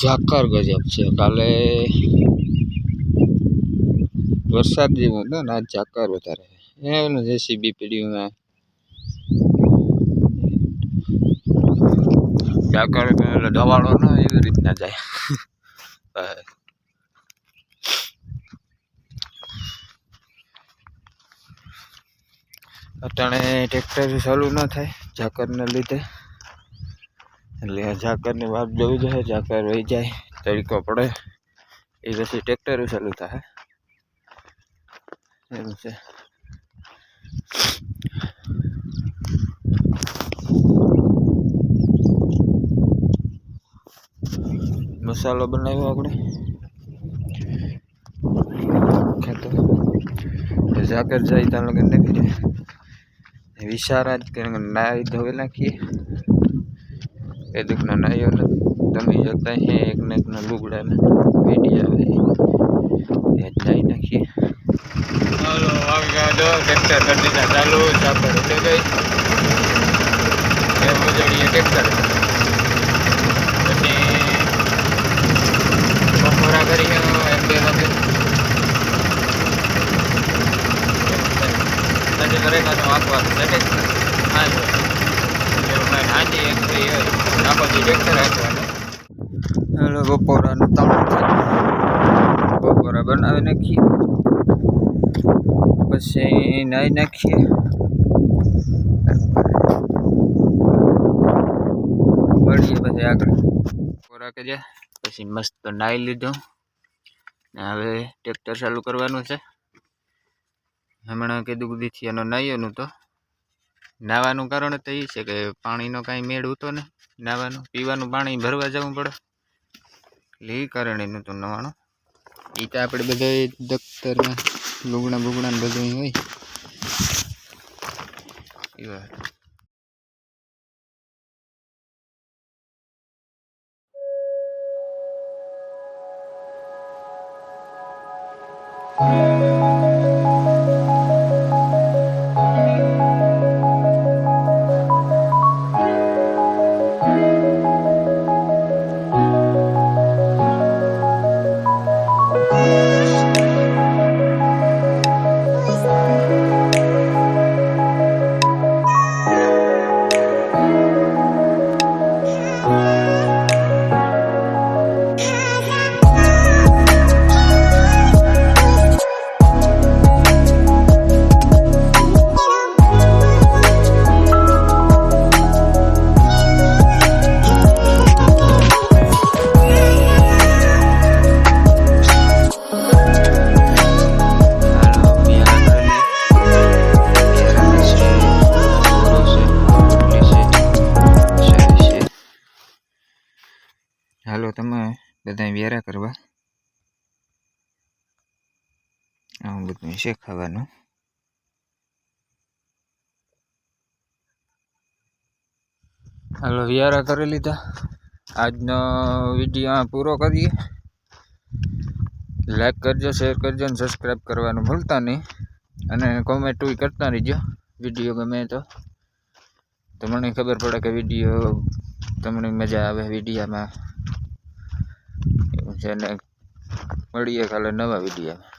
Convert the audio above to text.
ઝાકર ગજબ છે. કાલે વરસાદ જેવું હતો ને આજ ઝાકર વધારે એનું જેસીબી પડ્યું ઝાકર એટલે દવાળો ન એવી રીતના જાય. અટાણે ટ્રેક્ટર ચાલુ ન થાય ઝાકરને લીધે, એટલે ઝાકરની વાત જોવી જોઈએ. ઝાકર વહી જાય, તડકો પડે એ પછી ટ્રેક્ટર ચાલુ થાય એવું છે. મસાલો બનાવ્યો આપણે ખેતો ઝાકર જાય ત્યાં લગન નથી જાય. વિચારા જ કે નાઈ ધોઈ નાખીએ. એ દુઃખનો નાયો નથી. તમે જોતા હે એક ને એકના લુગડાને વેડી આવે જાય નાખીએ. હાલો આવી ગયા જો ટ્રેક્ટર કરી દીધા ચાલુ. ઝાકર ઉડે ગઈ એ ઉજળીએ ટ્રેક્ટર. પછી બપોરા કરી 1-2 વાગે નથી કરે કાં વાંકવાનું છે ટ્રેક્ટર. હાજી એક થઈ હોય આખો દી ટ્રેક્ટર હાંકવાનું. એટલે બપોરાનું તાણ બપોરા બનાવી નાખીએ, પછી નાહી નાખીએ, મળીએ પછી આગળ. બપોરા કર્યા પછી મસ્ત નાહી લીધું ને હવે ટ્રેક્ટર ચાલુ કરવાનું છે. હમણાં કીધું બધીથી એનો નાહ્યોનું તો નાહવાનું કારણ તો એ છે કે પાણીનો કાંઈ મેળ હતો ને, નાહવાનું પીવાનું પાણી ભરવા જવું પડે એટલે એ કારણે નહોતું નવાનું. એ તો આપણે બધા દફતરમાં લુગણા બુગણા ને બધું હોય એ વાત. હાલો તમે બધા વેરા કરવા આવું બધું શીખવાનું. હાલો વ્યારા કરી લીધા. આજનો વિડીયો પૂરો કરીએ. લાઈક કરજો, શેર કરજો અને સબસ્ક્રાઈબ કરવાનું ભૂલતા નહીં, અને કોમેન્ટ કરતા રહીજો. વિડીયો ગમે તો મને ખબર પડે કે વિડીયો તમને મજા આવે વિડીયામાં એવું છે. ને મળીએ કાલે નવા વિડીયામાં.